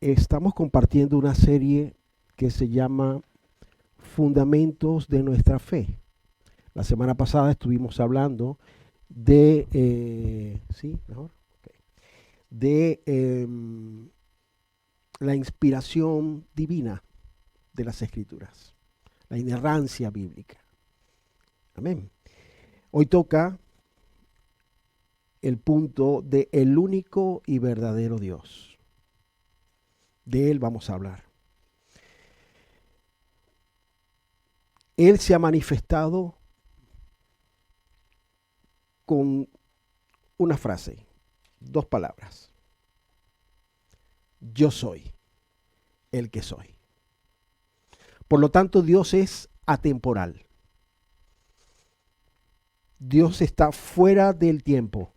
Estamos compartiendo una serie que se llama Fundamentos de nuestra fe. La semana pasada estuvimos hablando de, ¿sí? Mejor. Okay. De la inspiración divina de las Escrituras, la inerrancia bíblica. Amén. Hoy toca el punto de el único y verdadero Dios. De Él vamos a hablar. Él se ha manifestado con una frase, 2 palabras. Yo soy el que soy. Por lo tanto, Dios es atemporal. Dios está fuera del tiempo.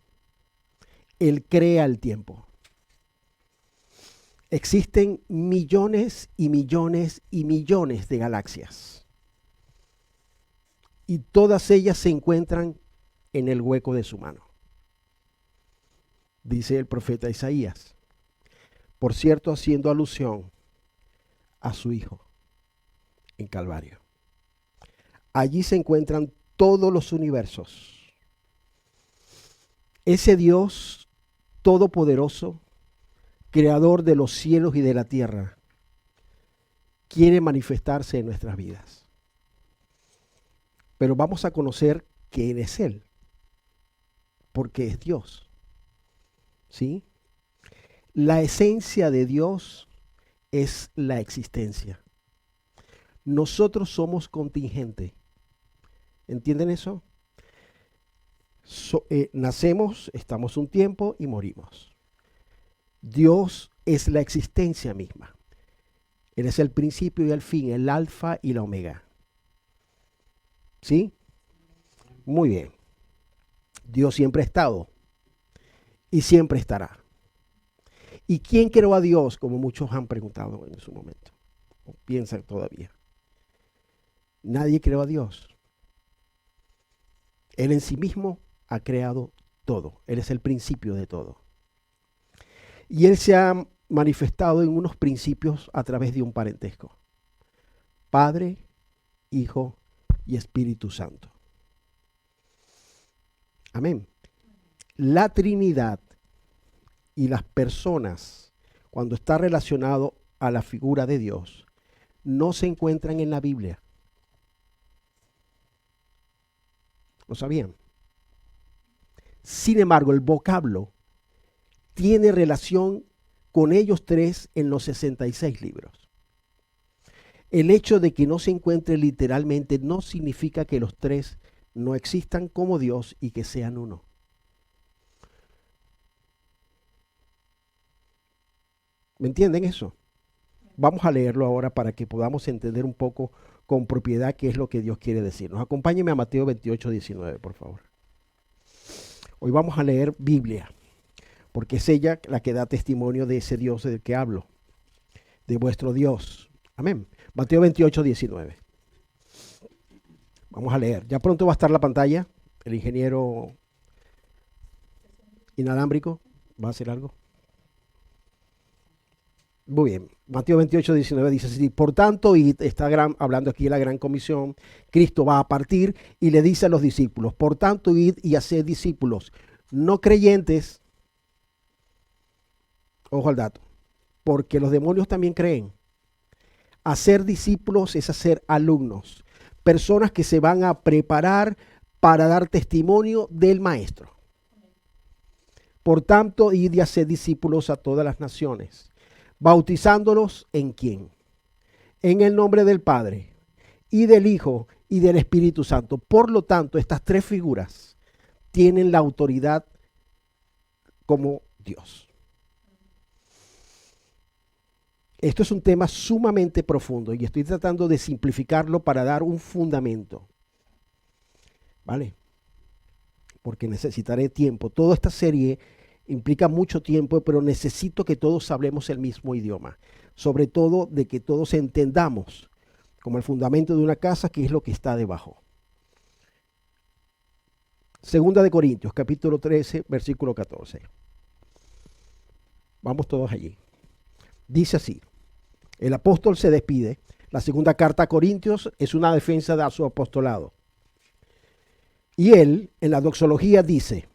Él crea el tiempo. Existen millones y millones y millones de galaxias. Y todas ellas se encuentran en el hueco de su mano. Dice el profeta Isaías. Por cierto, haciendo alusión a su Hijo en Calvario. Allí se encuentran todos los universos. Ese Dios todopoderoso, creador de los cielos y de la tierra, quiere manifestarse en nuestras vidas. Pero vamos a conocer quién es Él, porque es Dios. ¿Sí? La esencia de Dios es la existencia. Nosotros somos contingente. ¿Entienden eso? Nacemos, estamos un tiempo y morimos. Dios es la existencia misma. Él es el principio y el fin, el alfa y la omega. ¿Sí? Muy bien. Dios siempre ha estado y siempre estará. ¿Y quién creó a Dios? Como muchos han preguntado en su momento. O piensan todavía. Nadie creó a Dios. Él en sí mismo ha creado todo. Él es el principio de todo. Y Él se ha manifestado en unos principios a través de un parentesco. Padre, Hijo y Espíritu Santo. Amén. La Trinidad y las personas, cuando está relacionado a la figura de Dios, no se encuentran en la Biblia. ¿Lo sabían? Sin embargo, el vocablo tiene relación con ellos tres en los 66 libros. El hecho de que no se encuentre literalmente no significa que los tres no existan como Dios y que sean uno. ¿Me entienden eso? Vamos a leerlo ahora para que podamos entender un poco con propiedad qué es lo que Dios quiere decirnos. Acompáñenme a Mateo 28, 19, por favor. Hoy vamos a leer Biblia, porque es ella la que da testimonio de ese Dios del que hablo, de vuestro Dios. Amén. Mateo 28, 19. Vamos a leer. Ya pronto va a estar la pantalla. El ingeniero inalámbrico va a hacer algo. Muy bien. Mateo 28, 19 dice así: por tanto, y está hablando aquí de la gran comisión, Cristo va a partir y le dice a los discípulos: por tanto, id y haced discípulos no creyentes. Ojo al dato, porque los demonios también creen. Hacer discípulos es hacer alumnos, personas que se van a preparar para dar testimonio del Maestro. Por tanto, id y haced discípulos a todas las naciones, bautizándolos ¿en quién? En el nombre del Padre, y del Hijo, y del Espíritu Santo. Por lo tanto, estas tres figuras tienen la autoridad como Dios. Esto es un tema sumamente profundo y estoy tratando de simplificarlo para dar un fundamento. ¿Vale? Porque necesitaré tiempo. Toda esta serie implica mucho tiempo, pero necesito que todos hablemos el mismo idioma. Sobre todo de que todos entendamos como el fundamento de una casa, qué es lo que está debajo. Segunda de Corintios, capítulo 13, versículo 14. Vamos todos allí. Dice así, el apóstol se despide. La segunda carta a Corintios es una defensa de su apostolado. Y él, en la doxología, dice,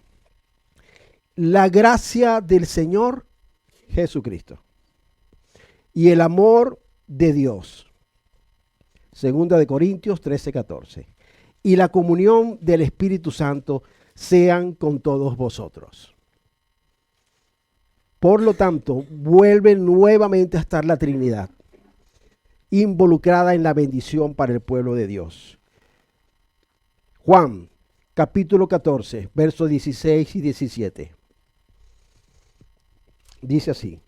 la gracia del Señor Jesucristo y el amor de Dios, segunda de Corintios 13:14, y la comunión del Espíritu Santo sean con todos vosotros. Por lo tanto, vuelve nuevamente a estar la Trinidad involucrada en la bendición para el pueblo de Dios. Juan, capítulo 14, versos 16 y 17. Dice así.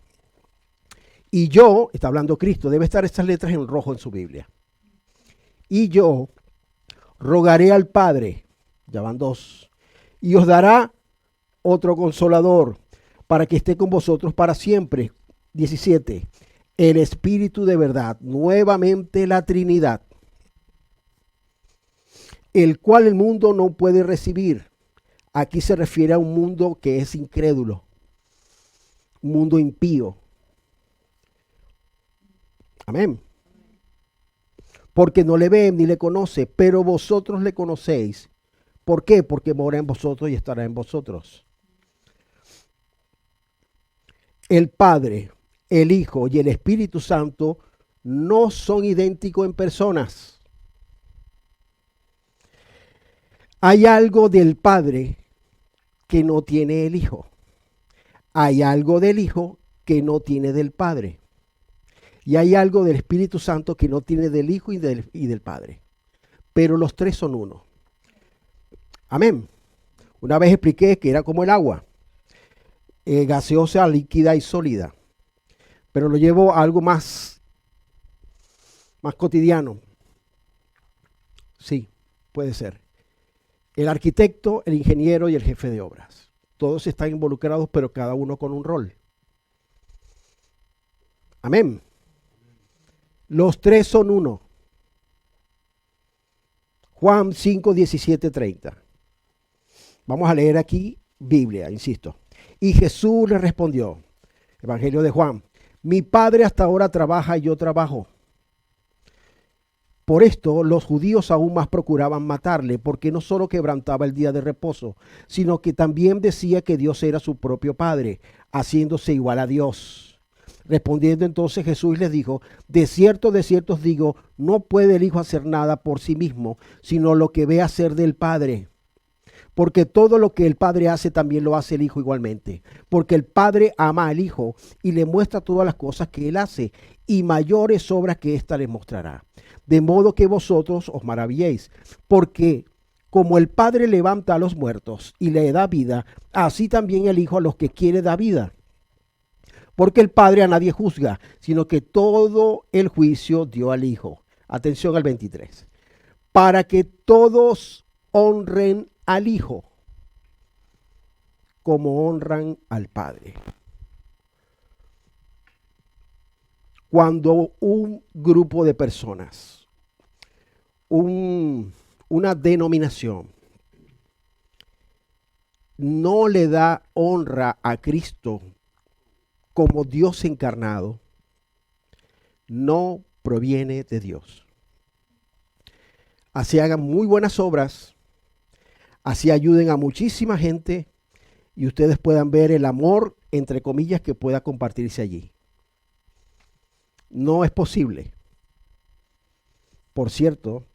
Y yo, está hablando Cristo, debe estar estas letras en rojo en su Biblia. Y yo rogaré al Padre, ya van dos, y os dará otro consolador para que esté con vosotros para siempre. 17. El Espíritu de verdad, nuevamente la Trinidad, el cual el mundo no puede recibir. Aquí se refiere a un mundo que es incrédulo, un mundo impío. Amén. Porque no le ven ni le conoce, pero vosotros le conocéis. ¿Por qué? Porque mora en vosotros y estará en vosotros. El Padre, el Hijo y el Espíritu Santo no son idénticos en personas. Hay algo del Padre que no tiene el Hijo. Hay algo del Hijo que no tiene del Padre. Y hay algo del Espíritu Santo que no tiene del Hijo y del Padre. Pero los tres son uno. Amén. Una vez expliqué que era como el agua. Gaseosa, líquida y sólida. Pero lo llevo a algo más cotidiano. Sí, puede ser. El arquitecto, el ingeniero y el jefe de obras. Todos están involucrados, pero cada uno con un rol. Amén. Los tres son uno. Juan 5, 17, 30. Vamos a leer aquí Biblia, insisto. Y Jesús le respondió, Evangelio de Juan, mi Padre hasta ahora trabaja y yo trabajo. Por esto los judíos aún más procuraban matarle, porque no solo quebrantaba el día de reposo, sino que también decía que Dios era su propio Padre, haciéndose igual a Dios. Respondiendo entonces Jesús les dijo, de cierto os digo, no puede el Hijo hacer nada por sí mismo, sino lo que ve hacer del Padre. Porque todo lo que el Padre hace también lo hace el Hijo igualmente. Porque el Padre ama al Hijo y le muestra todas las cosas que Él hace, y mayores obras que ésta les mostrará. De modo que vosotros os maravilléis, porque como el Padre levanta a los muertos y le da vida, así también el Hijo a los que quiere da vida. Porque el Padre a nadie juzga, sino que todo el juicio dio al Hijo. Atención al 23. Para que todos honren al Hijo como honran al Padre. Cuando un grupo de personas, una denominación, no le da honra a Cristo como Dios encarnado, no proviene de Dios. Así hagan muy buenas obras, así ayuden a muchísima gente y ustedes puedan ver el amor, entre comillas, que pueda compartirse allí. No es posible. Por cierto,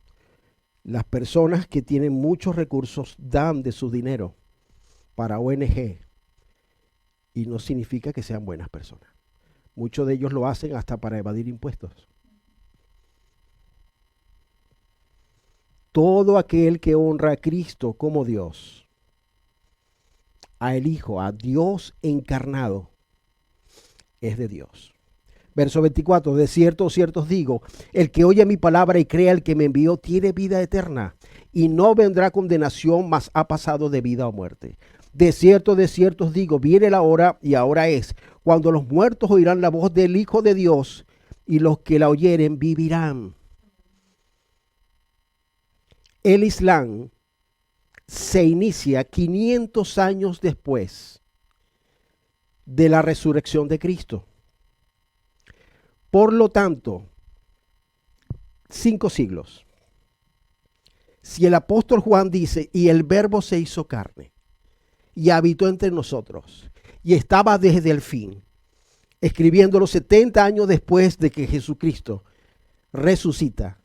las personas que tienen muchos recursos dan de su dinero para ONG y no significa que sean buenas personas. Muchos de ellos lo hacen hasta para evadir impuestos. Todo aquel que honra a Cristo como Dios, a el Hijo, a Dios encarnado, es de Dios. Verso 24, de cierto os digo, el que oye mi palabra y crea el que me envió tiene vida eterna y no vendrá condenación, mas ha pasado de vida a muerte. De cierto os digo, viene la hora y ahora es, cuando los muertos oirán la voz del Hijo de Dios y los que la oyeren vivirán. El Islam se inicia 500 años después de la resurrección de Cristo. Por lo tanto, 5 siglos. Si el apóstol Juan dice, y el verbo se hizo carne y habitó entre nosotros y estaba desde el fin, escribiéndolo 70 años después de que Jesucristo resucita,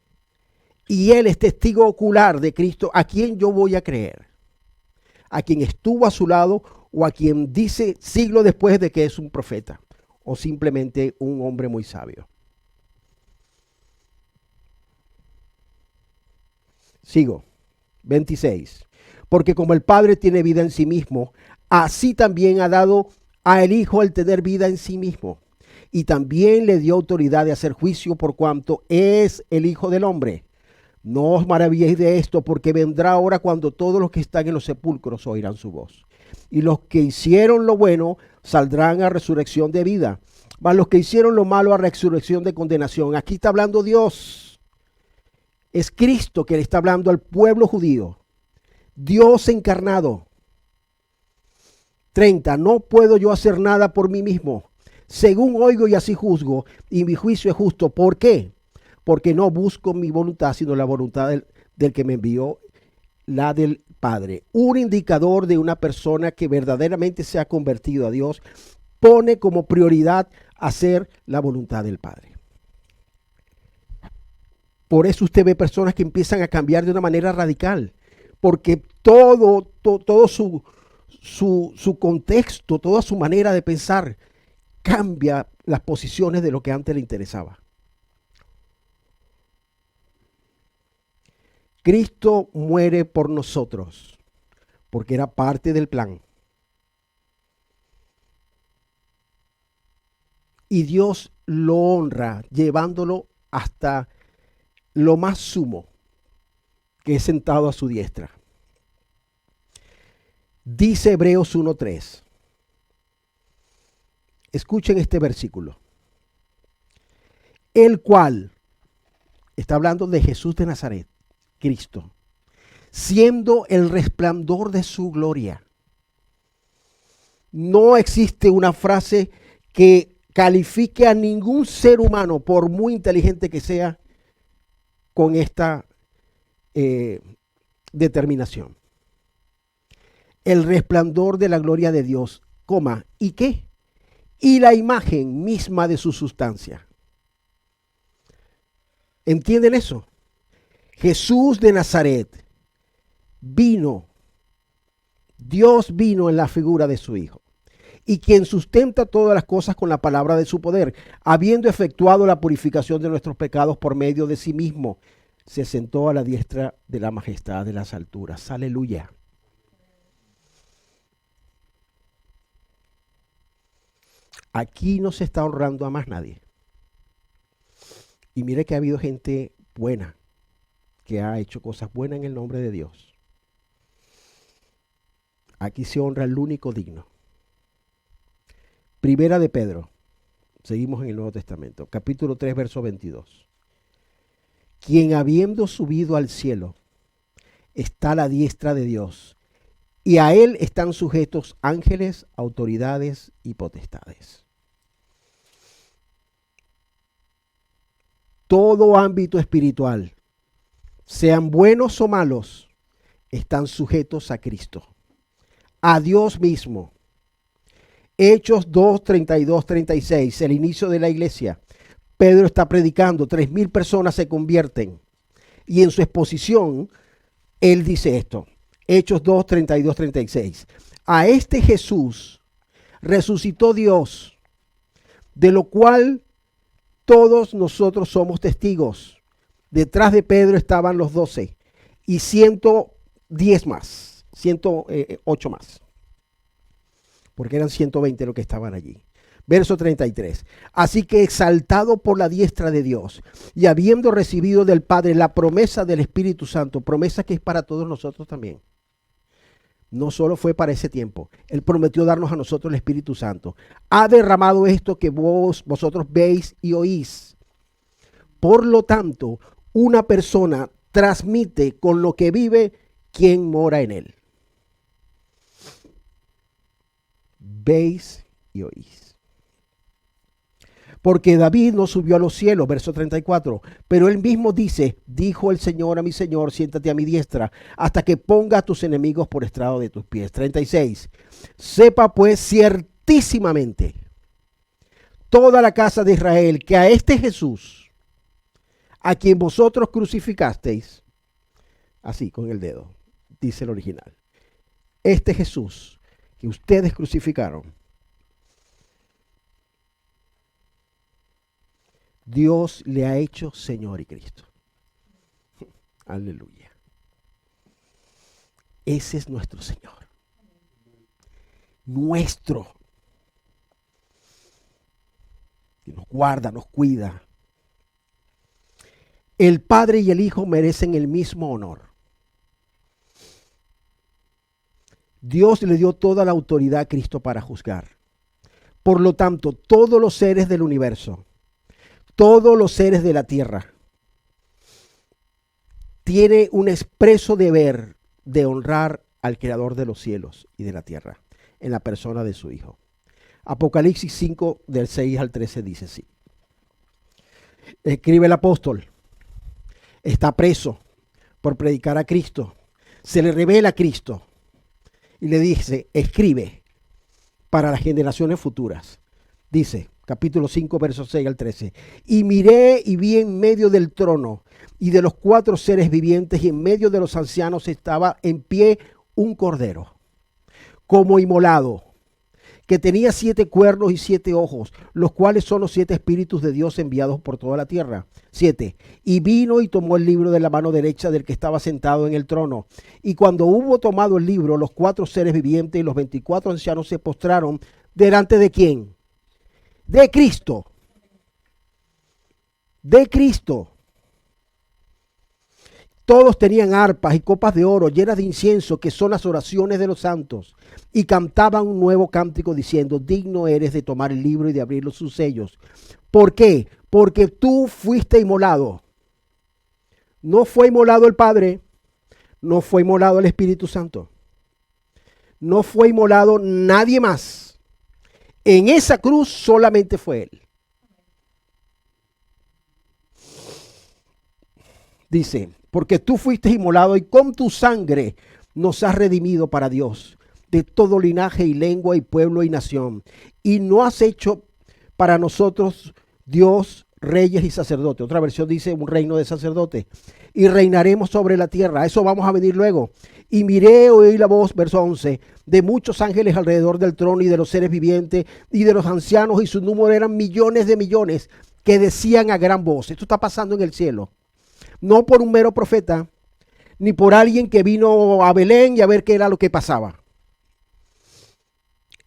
y él es testigo ocular de Cristo, ¿a quién yo voy a creer? ¿A quien estuvo a su lado o a quien dice siglos después de que es un profeta o simplemente un hombre muy sabio? Sigo. 26. Porque como el Padre tiene vida en sí mismo, así también ha dado al Hijo el tener vida en sí mismo. Y también le dio autoridad de hacer juicio por cuanto es el Hijo del Hombre. No os maravilléis de esto, porque vendrá hora cuando todos los que están en los sepulcros oirán su voz. Y los que hicieron lo bueno saldrán a resurrección de vida, mas los que hicieron lo malo a resurrección de condenación. Aquí está hablando Dios. Es Cristo que le está hablando al pueblo judío. Dios encarnado. 30. No puedo yo hacer nada por mí mismo. Según oigo y así juzgo, y mi juicio es justo. ¿Por qué? Porque no busco mi voluntad, sino la voluntad del que me envió, la del Padre. Un indicador de una persona que verdaderamente se ha convertido a Dios pone como prioridad hacer la voluntad del Padre. Por eso usted ve personas que empiezan a cambiar de una manera radical, porque todo su contexto, toda su manera de pensar cambia las posiciones de lo que antes le interesaba. Cristo muere por nosotros, porque era parte del plan. Y Dios lo honra llevándolo hasta lo más sumo, que es sentado a su diestra. Dice Hebreos 1:3. Escuchen este versículo. El cual, está hablando de Jesús de Nazaret, Cristo, siendo el resplandor de su gloria. No existe una frase que califique a ningún ser humano, por muy inteligente que sea, con esta determinación. El resplandor de la gloria de Dios, coma, ¿y qué? Y la imagen misma de su sustancia. ¿Entienden eso? Jesús de Nazaret vino, Dios vino en la figura de su Hijo, y quien sustenta todas las cosas con la palabra de su poder, habiendo efectuado la purificación de nuestros pecados por medio de sí mismo, se sentó a la diestra de la majestad de las alturas. Aleluya. Aquí no se está honrando a más nadie. Y mire que ha habido gente buena que ha hecho cosas buenas en el nombre de Dios. Aquí se honra al único digno. Primera de Pedro. Seguimos en el Nuevo Testamento. Capítulo 3, verso 22. Quien habiendo subido al cielo está a la diestra de Dios, y a él están sujetos ángeles, autoridades y potestades. Todo ámbito espiritual, sean buenos o malos, están sujetos a Cristo, a Dios mismo. Hechos 2, 32, 36, el inicio de la iglesia. Pedro está predicando, 3,000 personas se convierten. Y en su exposición, él dice esto. Hechos 2, 32, 36. A este Jesús resucitó Dios, de lo cual todos nosotros somos testigos. Detrás de Pedro estaban los 12 y 110 más, 108 más, porque eran 120 los que estaban allí. Verso 33. Así que exaltado por la diestra de Dios y habiendo recibido del Padre la promesa del Espíritu Santo, promesa que es para todos nosotros también. No solo fue para ese tiempo, Él prometió darnos a nosotros el Espíritu Santo. Ha derramado esto que vosotros veis y oís. Por lo tanto, una persona transmite con lo que vive quien mora en él. Veis y oís. Porque David no subió a los cielos, verso 34, pero él mismo dice, dijo el Señor a mi Señor, siéntate a mi diestra, hasta que ponga a tus enemigos por estrado de tus pies. 36, sepa pues ciertísimamente toda la casa de Israel que a este Jesús, a quien vosotros crucificasteis, así con el dedo, dice el original, este Jesús que ustedes crucificaron, Dios le ha hecho Señor y Cristo. Aleluya. Ese es nuestro Señor. Nuestro. Que nos guarda, nos cuida. El Padre y el Hijo merecen el mismo honor. Dios le dio toda la autoridad a Cristo para juzgar. Por lo tanto, todos los seres del universo, todos los seres de la tierra, tiene un expreso deber de honrar al Creador de los cielos y de la tierra, en la persona de su Hijo. Apocalipsis 5, del 6 al 13 dice así. Escribe el apóstol, está preso por predicar a Cristo, se le revela a Cristo y le dice, escribe para las generaciones futuras. Dice, capítulo 5, versos 6 al 13. Y miré y vi en medio del trono y de los 4 seres vivientes y en medio de los ancianos estaba en pie un cordero, como inmolado, que tenía 7 cuernos y 7 ojos, los cuales son los 7 espíritus de Dios enviados por toda la tierra. 7. Y vino y tomó el libro de la mano derecha del que estaba sentado en el trono. Y cuando hubo tomado el libro, los 4 seres vivientes y los 24 ancianos se postraron delante de ¿quién? De Cristo. De Cristo. Todos tenían arpas y copas de oro llenas de incienso, que son las oraciones de los santos, y cantaban un nuevo cántico diciendo, digno eres de tomar el libro y de abrir sus sellos. ¿Por qué? Porque tú fuiste inmolado. No fue inmolado el Padre, no fue inmolado el Espíritu Santo, no fue inmolado nadie más. En esa cruz solamente fue Él. Dice, porque tú fuiste inmolado y con tu sangre nos has redimido para Dios, de todo linaje y lengua y pueblo y nación. Y no has hecho para nosotros, Dios, reyes y sacerdotes. Otra versión dice un reino de sacerdotes. Y reinaremos sobre la tierra. A eso vamos a venir luego. Y miré, oí la voz, verso 11, de muchos ángeles alrededor del trono y de los seres vivientes y de los ancianos, y su número eran millones de millones, que decían a gran voz. Esto está pasando en el cielo. No por un mero profeta, ni por alguien que vino a Belén y a ver qué era lo que pasaba.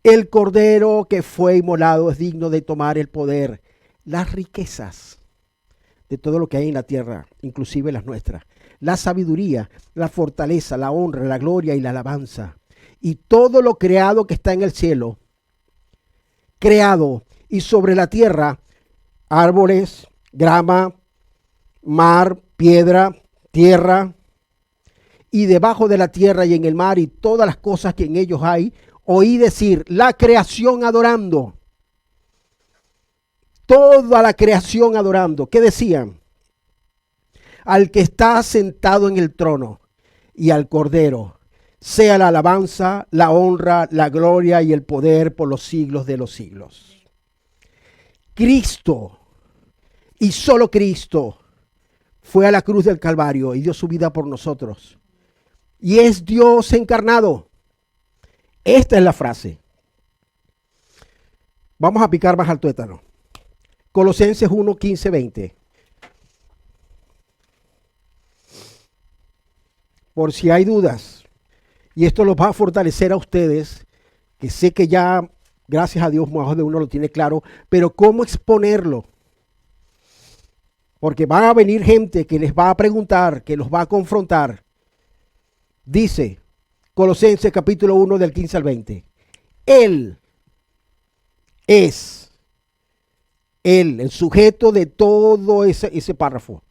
El cordero que fue inmolado es digno de tomar el poder, las riquezas de todo lo que hay en la tierra, inclusive las nuestras, la sabiduría, la fortaleza, la honra, la gloria y la alabanza, y todo lo creado que está en el cielo, creado, y sobre la tierra, árboles, grama, mar, piedra, tierra, y debajo de la tierra y en el mar y todas las cosas que en ellos hay, oí decir, la creación adorando. Toda la creación adorando. ¿Qué decían? Al que está sentado en el trono y al Cordero, sea la alabanza, la honra, la gloria y el poder por los siglos de los siglos. Cristo, y solo Cristo, fue a la cruz del Calvario y dio su vida por nosotros. Y es Dios encarnado. Esta es la frase. Vamos a picar más al tuétano. Colosenses 1, 15, 20. Por si hay dudas, y esto los va a fortalecer a ustedes, que sé que ya, gracias a Dios, más de uno lo tiene claro, pero ¿cómo exponerlo? Porque van a venir gente que les va a preguntar, que los va a confrontar. Dice Colosenses capítulo 1 del 15 al 20. Él es el sujeto de todo ese párrafo.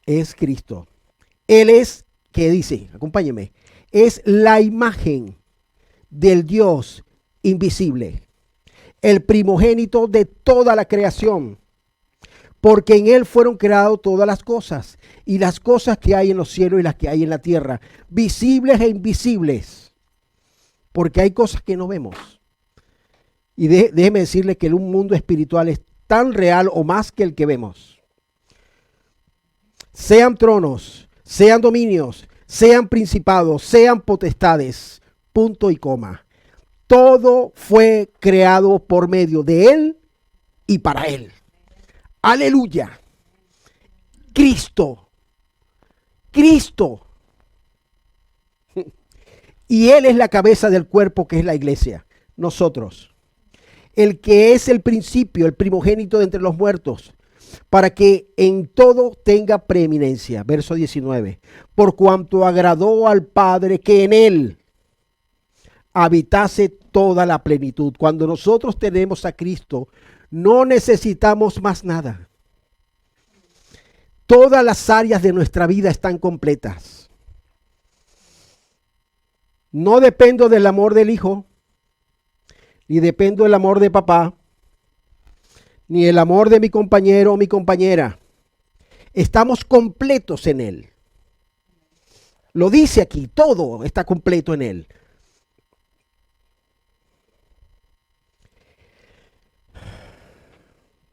Es Cristo. Él es, ¿qué dice? Acompáñeme. Es la imagen del Dios invisible, el primogénito de toda la creación, porque en él fueron creadas todas las cosas, y las cosas que hay en los cielos y las que hay en la tierra, visibles e invisibles, porque hay cosas que no vemos. Y déjeme decirle que un mundo espiritual es tan real o más que el que vemos. Sean tronos, sean dominios, sean principados, sean potestades, punto y coma. Todo fue creado por medio de Él y para Él. Aleluya. Cristo. Cristo. Y Él es la cabeza del cuerpo que es la iglesia. Nosotros. El que es el principio, el primogénito de entre los muertos, para que en todo tenga preeminencia. Verso 19. Por cuanto agradó al Padre que en Él habitase toda la plenitud. Cuando nosotros tenemos a Cristo, no necesitamos más nada. Todas las áreas de nuestra vida están completas. No dependo del amor del Hijo, ni dependo del amor de papá, ni el amor de mi compañero o mi compañera. Estamos completos en Él. Lo dice aquí, todo está completo en Él.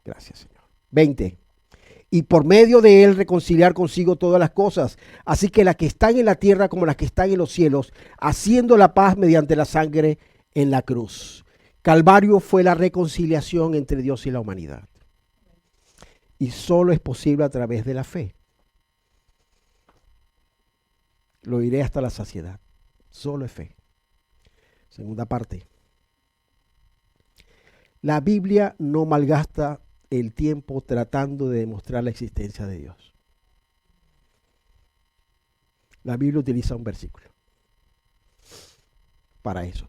Gracias, Señor. 20. Y por medio de Él reconciliar consigo todas las cosas, así que las que están en la tierra como las que están en los cielos, haciendo la paz mediante la sangre en la cruz. Calvario fue la reconciliación entre Dios y la humanidad. Y solo es posible a través de la fe. Lo diré hasta la saciedad. Solo es fe. Segunda parte. La Biblia no malgasta el tiempo tratando de demostrar la existencia de Dios. La Biblia utiliza un versículo para eso.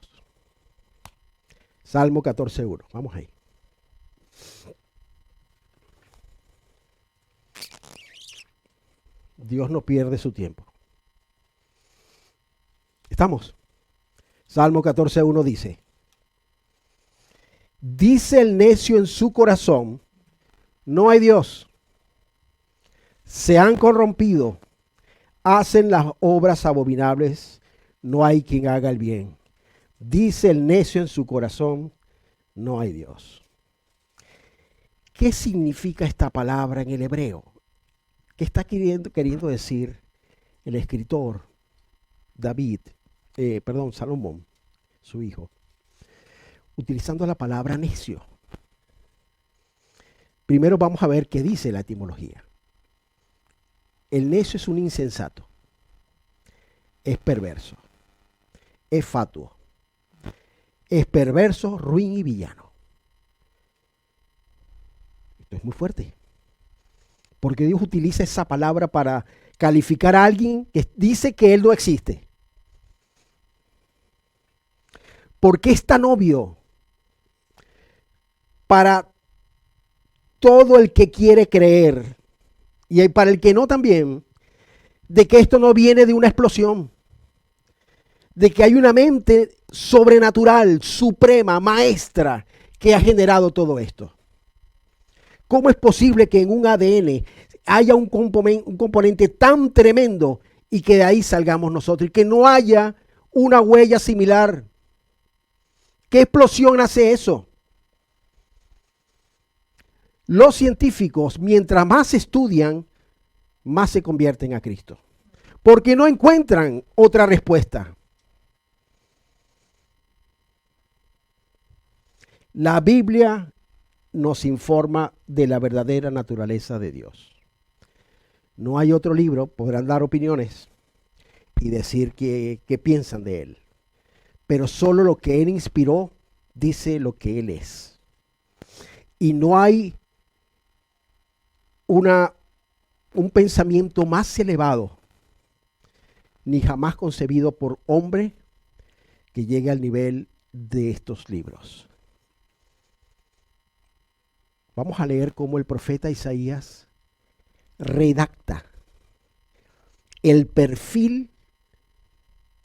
Salmo 14:1. Vamos ahí. Dios no pierde su tiempo. ¿Estamos? Salmo 14:1 dice: dice el necio en su corazón, no hay Dios. Se han corrompido, hacen las obras abominables, no hay quien haga el bien. Dice el necio en su corazón, no hay Dios. ¿Qué significa esta palabra en el hebreo? ¿Qué está queriendo decir el escritor Salomón, su hijo, utilizando la palabra necio? Primero vamos a ver qué dice la etimología. El necio es un insensato, es perverso, es fatuo, es perverso, ruin y villano. Esto es muy fuerte, porque Dios utiliza esa palabra para calificar a alguien que dice que Él no existe. ¿Por qué es tan obvio? Para todo el que quiere creer, y para el que no también, de que esto no viene de una explosión, de que hay una mente sobrenatural, suprema, maestra, que ha generado todo esto. ¿Cómo es posible que en un ADN haya un componente tan tremendo y que de ahí salgamos nosotros y que no haya una huella similar? ¿Qué explosión hace eso? Los científicos, mientras más estudian, más se convierten a Cristo, porque no encuentran otra respuesta. La Biblia nos informa de la verdadera naturaleza de Dios. No hay otro libro, podrán dar opiniones y decir qué piensan de él, pero solo lo que Él inspiró dice lo que Él es. Y no hay un pensamiento más elevado, ni jamás concebido por hombre, que llegue al nivel de estos libros. Vamos a leer cómo el profeta Isaías redacta el perfil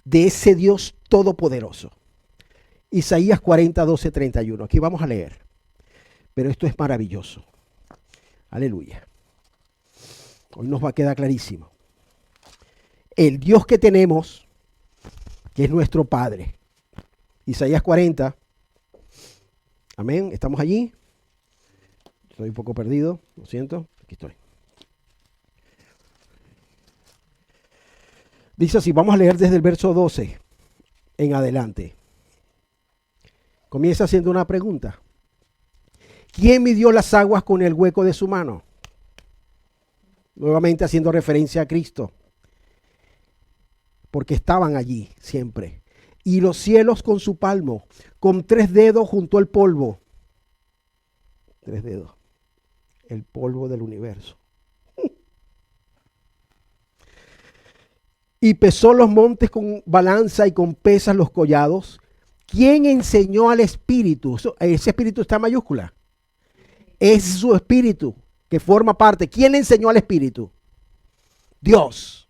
de ese Dios todopoderoso. Isaías 40, 12, 31. Aquí vamos a leer. Pero esto es maravilloso. Aleluya. Hoy nos va a quedar clarísimo. El Dios que tenemos, que es nuestro Padre. Isaías 40. Amén. ¿Estamos allí? Estoy un poco perdido. Lo siento. Aquí estoy. Dice así. Vamos a leer desde el verso 12 en adelante. Comienza haciendo una pregunta. ¿Quién midió las aguas con el hueco de su mano? Nuevamente haciendo referencia a Cristo. Porque estaban allí siempre. Y los cielos con su palmo, con 3 dedos junto al polvo. 3 dedos. El polvo del universo. Y pesó los montes con balanza y con pesas los collados. ¿Quién enseñó al espíritu? Ese espíritu está en mayúscula. Es su espíritu que forma parte. ¿Quién le enseñó al espíritu? Dios.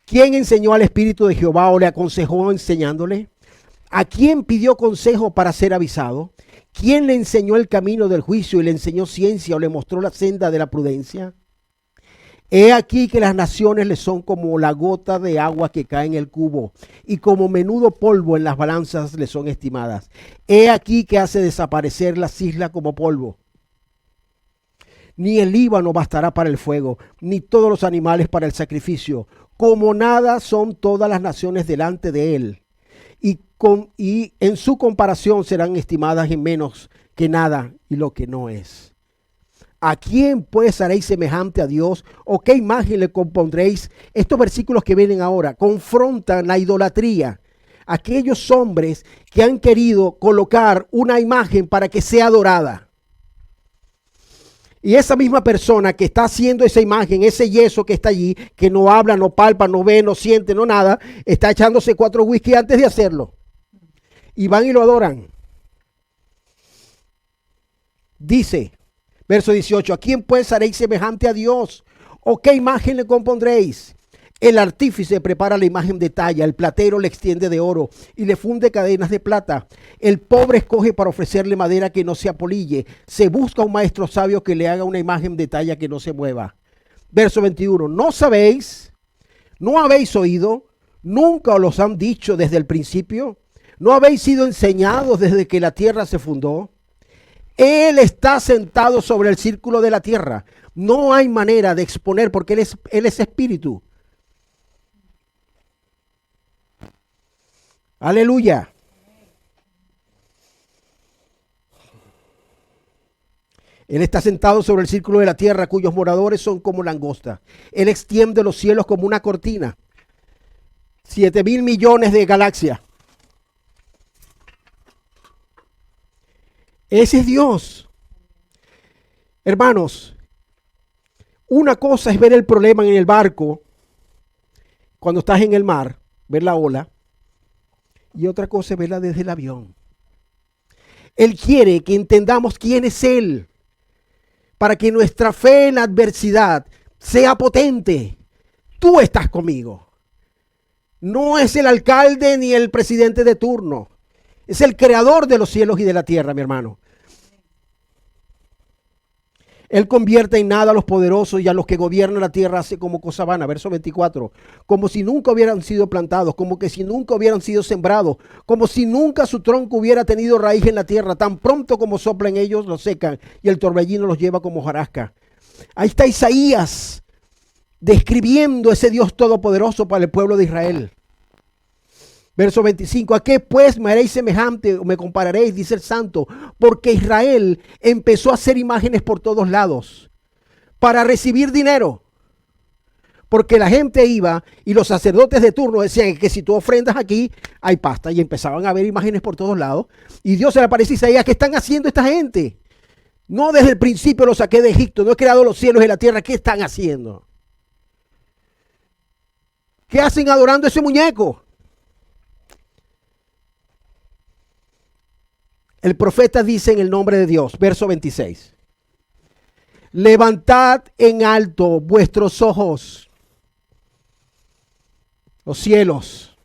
¿Quién enseñó al espíritu de Jehová o le aconsejó enseñándole? ¿A quién pidió consejo para ser avisado? ¿Quién le enseñó el camino del juicio y le enseñó ciencia o le mostró la senda de la prudencia? He aquí que las naciones le son como la gota de agua que cae en el cubo, y como menudo polvo en las balanzas le son estimadas. He aquí que hace desaparecer las islas como polvo. Ni el Líbano bastará para el fuego, ni todos los animales para el sacrificio. Como nada son todas las naciones delante de él, y en su comparación serán estimadas en menos que nada y lo que no es. ¿A quién pues haréis semejante a Dios? ¿O qué imagen le compondréis? Estos versículos que vienen ahora confrontan la idolatría. Aquellos hombres que han querido colocar una imagen para que sea adorada. Y esa misma persona que está haciendo esa imagen, ese yeso que está allí, que no habla, no palpa, no ve, no siente, no nada, está echándose 4 whisky antes de hacerlo. Y van y lo adoran. Dice, verso 18, ¿a quién pues haréis semejante a Dios? ¿O qué imagen le compondréis? El artífice prepara la imagen de talla, el platero le extiende de oro y le funde cadenas de plata. El pobre escoge para ofrecerle madera que no se apolille. Se busca un maestro sabio que le haga una imagen de talla que no se mueva. Verso 21, ¿no sabéis? ¿No habéis oído? ¿Nunca os los han dicho desde el principio? ¿No habéis sido enseñados desde que la tierra se fundó? Él está sentado sobre el círculo de la tierra. No hay manera de exponer porque Él es espíritu. Aleluya. Él está sentado sobre el círculo de la tierra, cuyos moradores son como langosta. Él extiende los cielos como una cortina. 7,000 millones de galaxias. Ese es Dios. Hermanos, una cosa es ver el problema en el barco, cuando estás en el mar, ver la ola, y otra cosa es verla desde el avión. Él quiere que entendamos quién es Él, para que nuestra fe en la adversidad sea potente. Tú estás conmigo. No es el alcalde ni el presidente de turno. Es el creador de los cielos y de la tierra, mi hermano. Él convierte en nada a los poderosos y a los que gobiernan la tierra hace como cosa vana. Verso 24. Como si nunca hubieran sido plantados, como que si nunca hubieran sido sembrados, como si nunca su tronco hubiera tenido raíz en la tierra. Tan pronto como soplan ellos, los secan y el torbellino los lleva como hojarasca. Ahí está Isaías describiendo ese Dios todopoderoso para el pueblo de Israel. Verso 25, ¿a qué pues me haréis semejante o me compararéis? Dice el santo, porque Israel empezó a hacer imágenes por todos lados para recibir dinero. Porque la gente iba y los sacerdotes de turno decían que si tú ofrendas aquí, hay pasta. Y empezaban a ver imágenes por todos lados. Y Dios se le aparece a Isaías, ¿qué están haciendo esta gente? No desde el principio los saqué de Egipto, no he creado los cielos y la tierra, ¿qué están haciendo? ¿Qué hacen adorando ese muñeco? El profeta dice en el nombre de Dios, verso 26. Levantad en alto vuestros ojos, los cielos.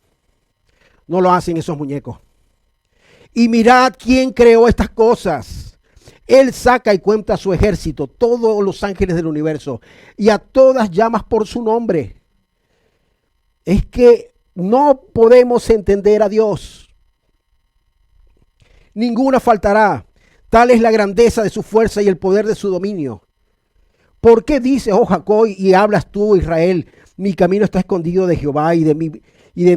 No lo hacen esos muñecos. Y mirad quién creó estas cosas. Él saca y cuenta a su ejército, todos los ángeles del universo, y a todas llamas por su nombre. Es que no podemos entender a Dios. Ninguna faltará. Tal es la grandeza de su fuerza y el poder de su dominio. ¿Por qué dices, oh Jacob, y hablas tú, Israel, mi camino está escondido de Jehová y de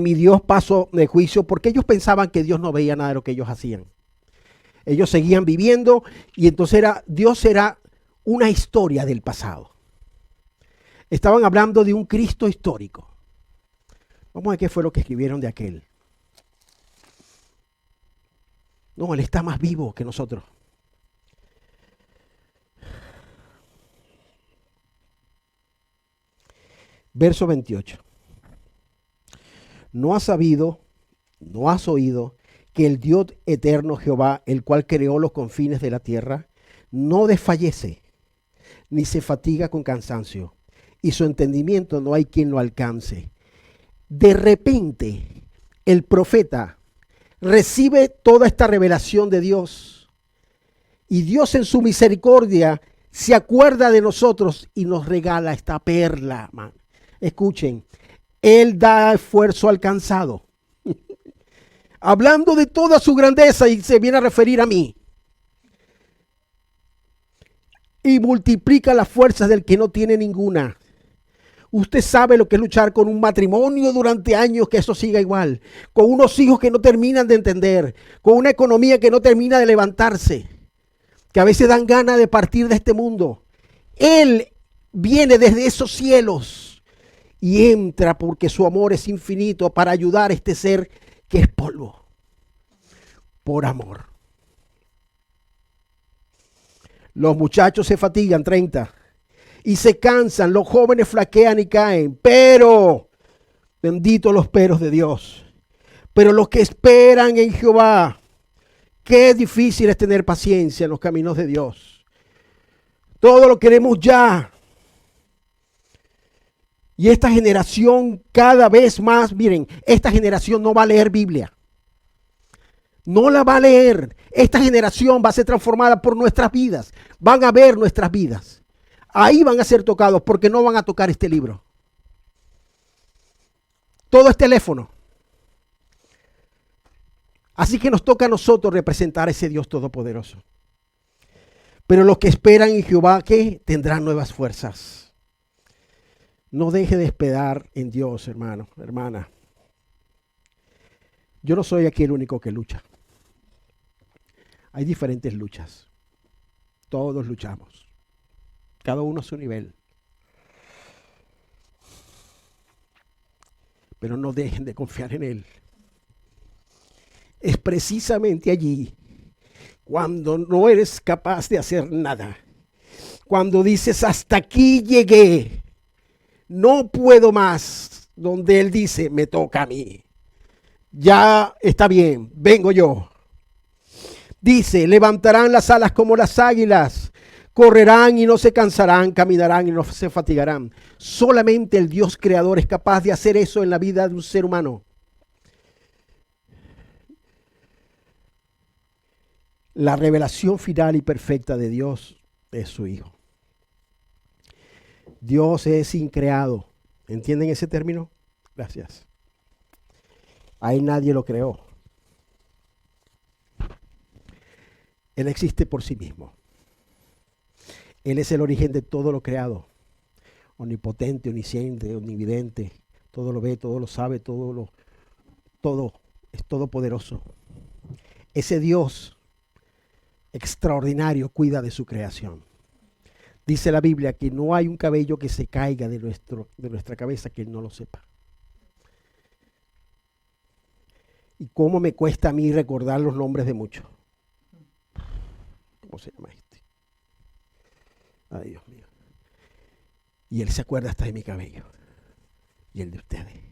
mi Dios paso de juicio? Porque ellos pensaban que Dios no veía nada de lo que ellos hacían. Ellos seguían viviendo y entonces Dios era una historia del pasado. Estaban hablando de un Cristo histórico. Vamos a ver qué fue lo que escribieron de aquel. No, Él está más vivo que nosotros. Verso 28. ¿No has sabido, no has oído que el Dios eterno Jehová, el cual creó los confines de la tierra, no desfallece, ni se fatiga con cansancio, y su entendimiento no hay quien lo alcance? De repente, el profeta recibe toda esta revelación de Dios, y Dios en su misericordia se acuerda de nosotros y nos regala esta perla, man. Escuchen, Él da esfuerzo alcanzado. Hablando de toda su grandeza y se viene a referir a mí. Y multiplica las fuerzas del que no tiene ninguna. Usted sabe lo que es luchar con un matrimonio durante años, que eso siga igual. Con unos hijos que no terminan de entender. Con una economía que no termina de levantarse. Que a veces dan ganas de partir de este mundo. Él viene desde esos cielos. Y entra porque su amor es infinito para ayudar a este ser que es polvo. Por amor. Los muchachos se fatigan, 30. Y se cansan, los jóvenes flaquean y caen. Pero, benditos los peros de Dios. Pero los que esperan en Jehová, qué difícil es tener paciencia en los caminos de Dios. Todo lo queremos ya. Y esta generación cada vez más, miren, esta generación no va a leer Biblia. No la va a leer. Esta generación va a ser transformada por nuestras vidas. Van a ver nuestras vidas. Ahí van a ser tocados porque no van a tocar este libro. Todo es teléfono. Así que nos toca a nosotros representar a ese Dios todopoderoso. Pero los que esperan en Jehová, ¿qué? Tendrán nuevas fuerzas. No deje de esperar en Dios, hermano, hermana. Yo no soy aquí el único que lucha. Hay diferentes luchas. Todos luchamos. Cada uno a su nivel. Pero no dejen de confiar en Él. Es precisamente allí cuando no eres capaz de hacer nada. Cuando dices, hasta aquí llegué. No puedo más, donde Él dice, me toca a mí. Ya está bien, vengo yo. Dice, levantarán las alas como las águilas, correrán y no se cansarán, caminarán y no se fatigarán. Solamente el Dios creador es capaz de hacer eso en la vida de un ser humano. La revelación final y perfecta de Dios es su Hijo. Dios es increado. ¿Entienden ese término? Gracias. A Él nadie lo creó. Él existe por sí mismo. Él es el origen de todo lo creado. Omnipotente, omnisciente, omnividente. Todo lo ve, todo lo sabe, todo es todopoderoso. Ese Dios extraordinario cuida de su creación. Dice la Biblia que no hay un cabello que se caiga de nuestra cabeza que Él no lo sepa. ¿Y cómo me cuesta a mí recordar los nombres de muchos? ¿Cómo se llama este? Ay, Dios mío. Y Él se acuerda hasta de mi cabello y el de ustedes.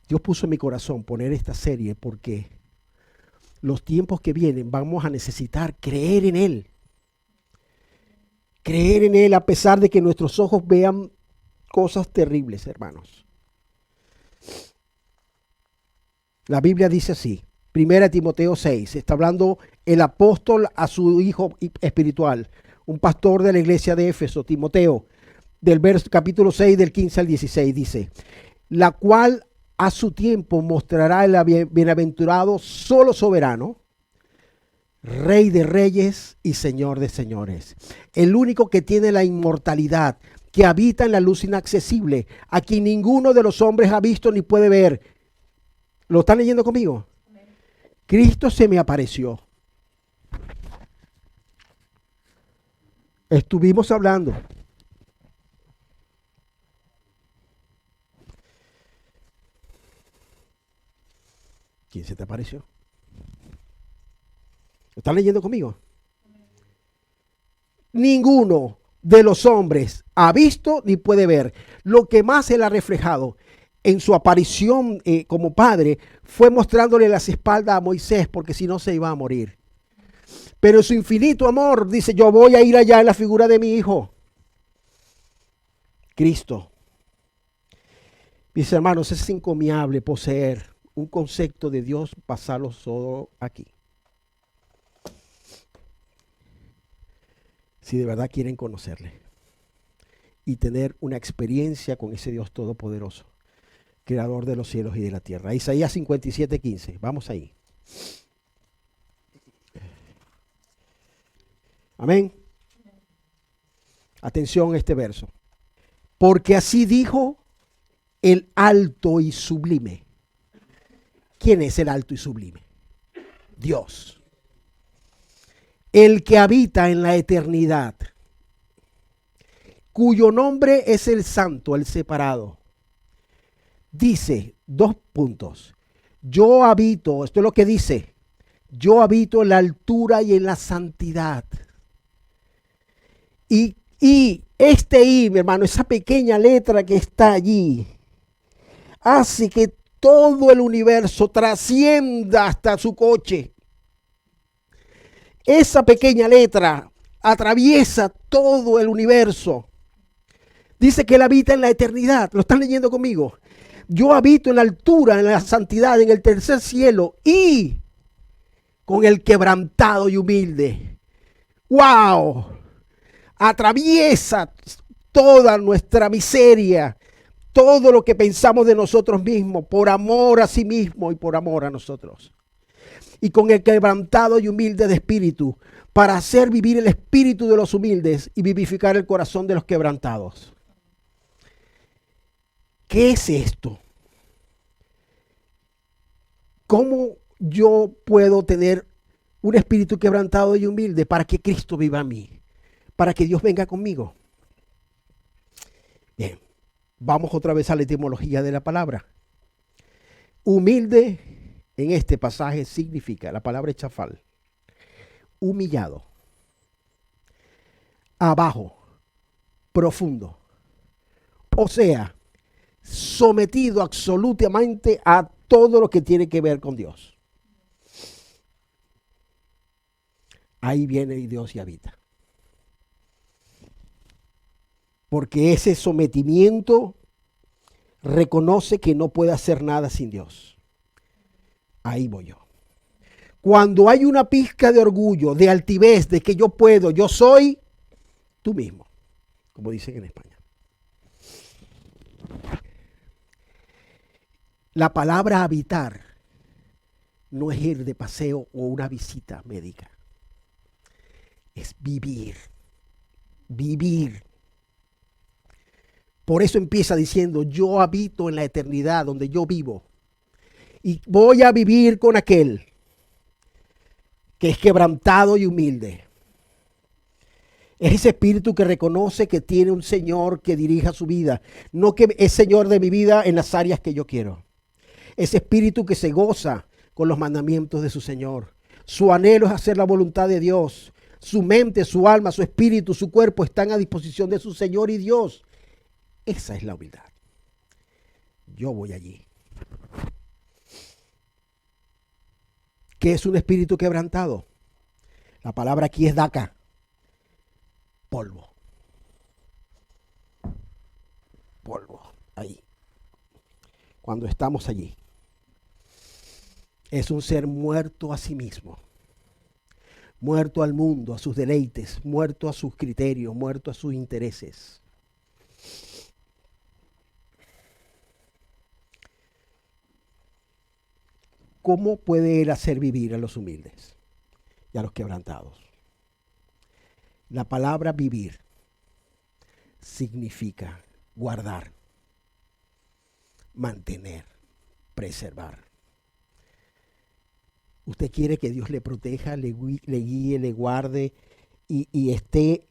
Dios puso en mi corazón poner esta serie porque los tiempos que vienen vamos a necesitar creer en Él. Creer en Él a pesar de que nuestros ojos vean cosas terribles, hermanos. La Biblia dice así, 1 Timoteo 6, está hablando el apóstol a su hijo espiritual, un pastor de la iglesia de Éfeso, Timoteo, del capítulo 6, del 15 al 16, dice, la cual a su tiempo mostrará el bienaventurado solo soberano, Rey de reyes y Señor de señores, el único que tiene la inmortalidad, que habita en la luz inaccesible, a quien ninguno de los hombres ha visto ni puede ver. ¿Lo están leyendo conmigo? Cristo se me apareció. Estuvimos hablando. ¿Quién se te apareció? ¿Lo están leyendo conmigo? Ninguno de los hombres ha visto ni puede ver. Lo que más él ha reflejado en su aparición como padre fue mostrándole las espaldas a Moisés, porque si no se iba a morir. Pero su infinito amor dice, yo voy a ir allá en la figura de mi hijo, Cristo. Mis hermanos, es encomiable poseer un concepto de Dios, pasarlo solo aquí. Si de verdad quieren conocerle y tener una experiencia con ese Dios todopoderoso, creador de los cielos y de la tierra. Isaías 57:15, vamos ahí. Amén. Atención a este verso. Porque así dijo el alto y sublime. ¿Quién es el alto y sublime? Dios. El que habita en la eternidad, cuyo nombre es el santo, el separado. Dice, 2 puntos. Yo habito, esto es lo que dice, yo habito en la altura y en la santidad. Y este I, mi hermano, esa pequeña letra que está allí, hace que todo el universo trascienda hasta su coche. Esa pequeña letra atraviesa todo el universo. Dice que él habita en la eternidad. ¿Lo están leyendo conmigo? Yo habito en la altura, en la santidad, en el tercer cielo y con el quebrantado y humilde. ¡Wow! Atraviesa toda nuestra miseria, todo lo que pensamos de nosotros mismos, por amor a sí mismo y por amor a nosotros. Y con el quebrantado y humilde de espíritu, para hacer vivir el espíritu de los humildes y vivificar el corazón de los quebrantados. ¿Qué es esto? ¿Cómo yo puedo tener un espíritu quebrantado y humilde para que Cristo viva en mí? Para que Dios venga conmigo. Bien, vamos otra vez a la etimología de la palabra. Humilde en este pasaje significa, la palabra chafal, humillado, abajo, profundo. O sea, sometido absolutamente a todo lo que tiene que ver con Dios. Ahí viene Dios y habita. Porque ese sometimiento reconoce que no puede hacer nada sin Dios. Ahí voy yo. Cuando hay una pizca de orgullo, de altivez, de que yo puedo, yo soy, tú mismo, como dicen en España. La palabra habitar no es ir de paseo o una visita médica. Es vivir. Vivir. Por eso empieza diciendo, yo habito en la eternidad donde yo vivo. Y voy a vivir con aquel que es quebrantado y humilde. Es ese espíritu que reconoce que tiene un Señor que dirija su vida. No que es Señor de mi vida en las áreas que yo quiero. Ese espíritu que se goza con los mandamientos de su Señor. Su anhelo es hacer la voluntad de Dios. Su mente, su alma, su espíritu, su cuerpo están a disposición de su Señor y Dios. Esa es la humildad. Yo voy allí. ¿Qué es un espíritu quebrantado? La palabra aquí es daca. Polvo. Polvo. Ahí. Cuando estamos allí. Es un ser muerto a sí mismo, muerto al mundo, a sus deleites, muerto a sus criterios, muerto a sus intereses. ¿Cómo puede Él hacer vivir a los humildes y a los quebrantados? La palabra vivir significa guardar, mantener, preservar. ¿Usted quiere que Dios le proteja, le guíe, le guarde y esté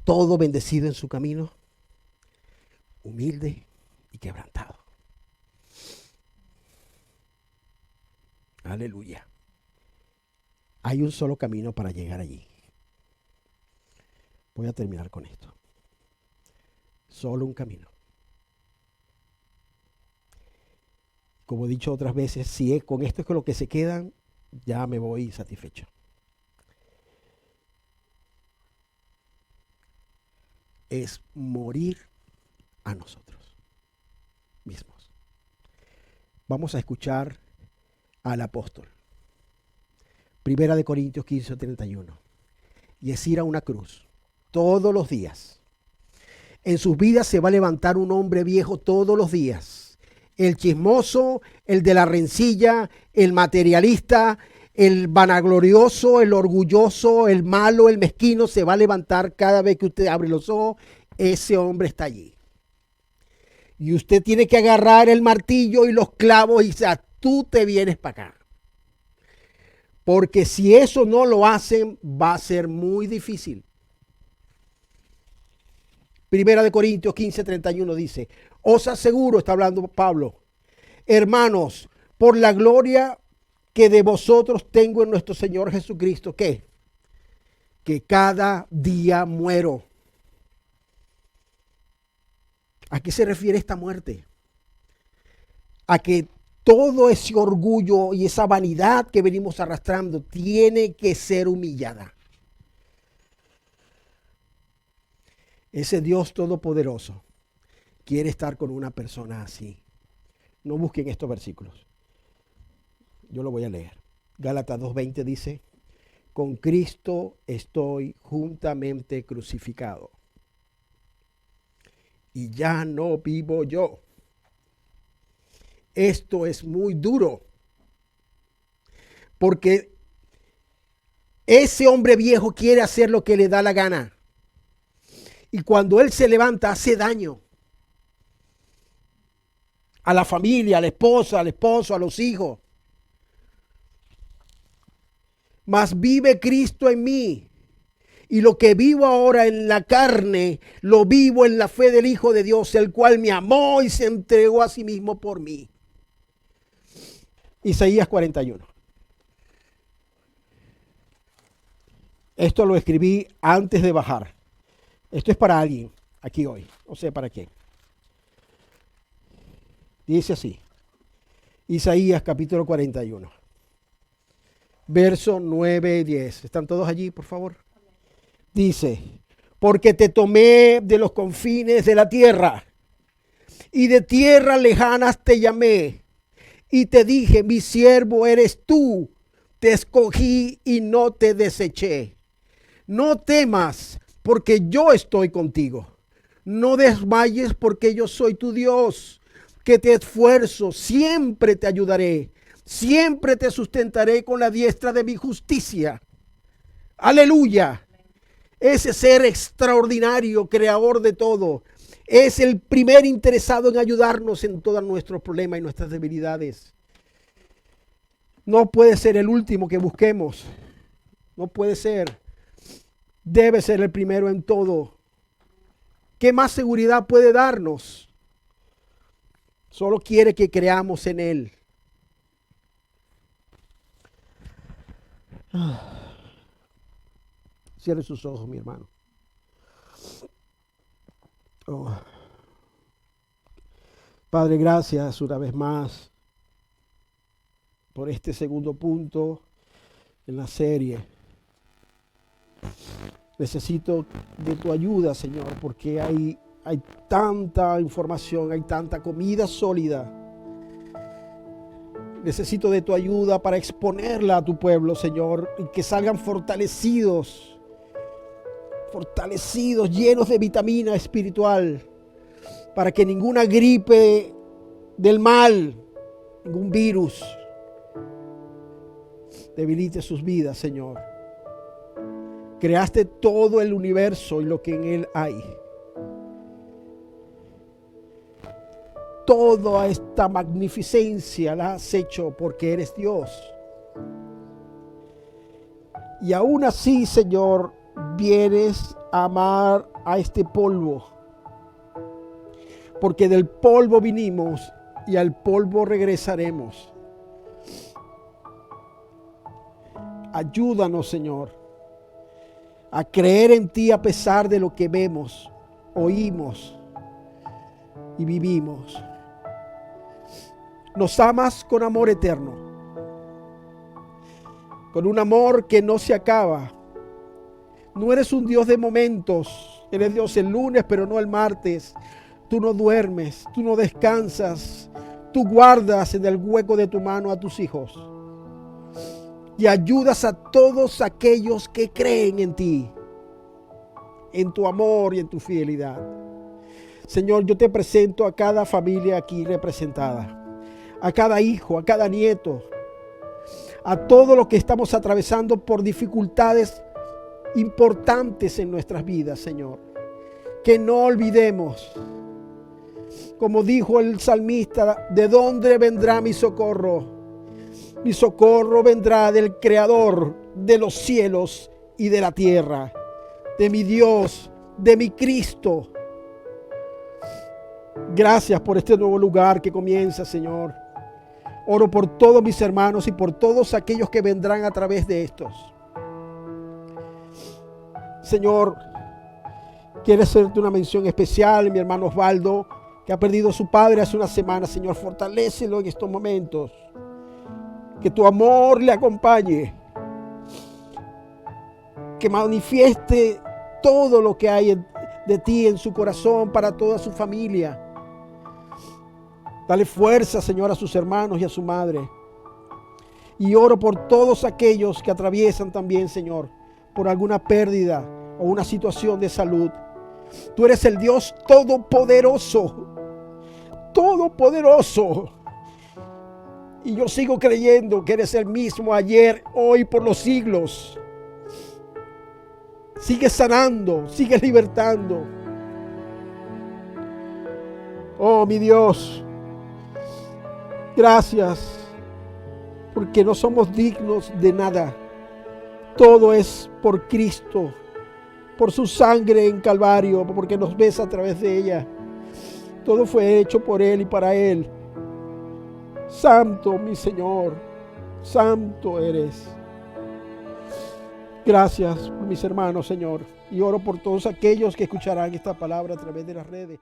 todo bendecido en su camino? Humilde y quebrantado. Aleluya. Hay un solo camino para llegar allí. Voy a terminar con esto. Solo un camino. Como he dicho otras veces, si es con esto es con lo que se quedan, ya me voy satisfecho. Es morir a nosotros mismos. Vamos a escuchar al apóstol. Primera de Corintios 15:31. Y es ir a una cruz todos los días. En sus vidas se va a levantar un hombre viejo todos los días. El chismoso, el de la rencilla, el materialista, el vanaglorioso, el orgulloso, el malo, el mezquino, se va a levantar cada vez que usted abre los ojos. Ese hombre está allí. Y usted tiene que agarrar el martillo y los clavos y decir, tú te vienes para acá. Porque si eso no lo hacen, va a ser muy difícil. Primera de Corintios 15:31 dice, os aseguro, está hablando Pablo, hermanos, por la gloria que de vosotros tengo en nuestro Señor Jesucristo, ¿qué? Que cada día muero. ¿A qué se refiere esta muerte? A que todo ese orgullo y esa vanidad que venimos arrastrando tiene que ser humillada. Ese Dios todopoderoso quiere estar con una persona así. No busquen estos versículos. Yo lo voy a leer. Gálatas 2:20 dice, con Cristo estoy juntamente crucificado. Y ya no vivo yo. Esto es muy duro. Porque ese hombre viejo quiere hacer lo que le da la gana. Y cuando él se levanta, hace daño. A la familia, a la esposa, al esposo, a los hijos. Mas vive Cristo en mí. Y lo que vivo ahora en la carne, lo vivo en la fe del Hijo de Dios, el cual me amó y se entregó a sí mismo por mí. Isaías 41. Esto lo escribí antes de bajar. Esto es para alguien aquí hoy. No sé para quién. Dice así. Isaías capítulo 41. Verso 9 y 10. ¿Están todos allí, por favor? Dice, porque te tomé de los confines de la tierra y de tierras lejanas te llamé y te dije, mi siervo eres tú, te escogí y no te deseché. No temas, porque yo estoy contigo. No desmayes, porque yo soy tu Dios, que te esfuerzo, siempre te ayudaré, siempre te sustentaré con la diestra de mi justicia. Aleluya. Ese ser extraordinario, creador de todo, es el primer interesado en ayudarnos en todos nuestros problemas y nuestras debilidades. No puede ser el último que busquemos. No puede ser. Debe ser el primero en todo. ¿Qué más seguridad puede darnos? Solo quiere que creamos en Él. Cierre sus ojos, mi hermano. Oh. Padre, gracias una vez más por este segundo punto en la serie. Necesito de tu ayuda, Señor, porque hay tanta información, hay tanta comida sólida Necesito de tu ayuda para exponerla a tu pueblo, Señor, y que salgan fortalecidos, llenos de vitamina espiritual, para que ninguna gripe del mal, ningún virus, debilite sus vidas, Señor. Creaste todo el universo y lo que en él hay. Toda esta magnificencia la has hecho porque eres Dios. Y aún así, Señor, vienes a amar a este polvo. Porque del polvo vinimos y al polvo regresaremos. Ayúdanos, Señor, a creer en ti a pesar de lo que vemos, oímos y vivimos. Nos amas con amor eterno, con un amor que no se acaba. No eres un Dios de momentos, eres Dios el lunes pero no el martes. Tú no duermes, tú no descansas, tú guardas en el hueco de tu mano a tus hijos y ayudas a todos aquellos que creen en ti, en tu amor y en tu fidelidad. Señor, yo te presento a cada familia aquí representada, a cada hijo, a cada nieto, a todos los que estamos atravesando por dificultades importantes en nuestras vidas, Señor. Que no olvidemos, como dijo el salmista, ¿de dónde vendrá mi socorro? Mi socorro vendrá del Creador de los cielos y de la tierra, de mi Dios, de mi Cristo. Gracias por este nuevo lugar que comienza, Señor. Oro por todos mis hermanos y por todos aquellos que vendrán a través de estos. Señor, quiero hacerte una mención especial, mi hermano Osvaldo, que ha perdido a su padre hace una semana. Señor, fortalécelo en estos momentos. Que tu amor le acompañe. Que manifieste todo lo que hay de ti en su corazón para toda su familia. Dale fuerza, Señor, a sus hermanos y a su madre. Y oro por todos aquellos que atraviesan también, Señor, por alguna pérdida o una situación de salud. Tú eres el Dios todopoderoso. Todopoderoso. Y yo sigo creyendo que eres el mismo ayer, hoy, por los siglos. Sigue sanando, sigue libertando. Oh, mi Dios. Gracias, porque no somos dignos de nada. Todo es por Cristo, por su sangre en Calvario, porque nos ves a través de ella. Todo fue hecho por Él y para Él. Santo, mi Señor, santo eres. Gracias por mis hermanos, Señor. Y oro por todos aquellos que escucharán esta palabra a través de las redes.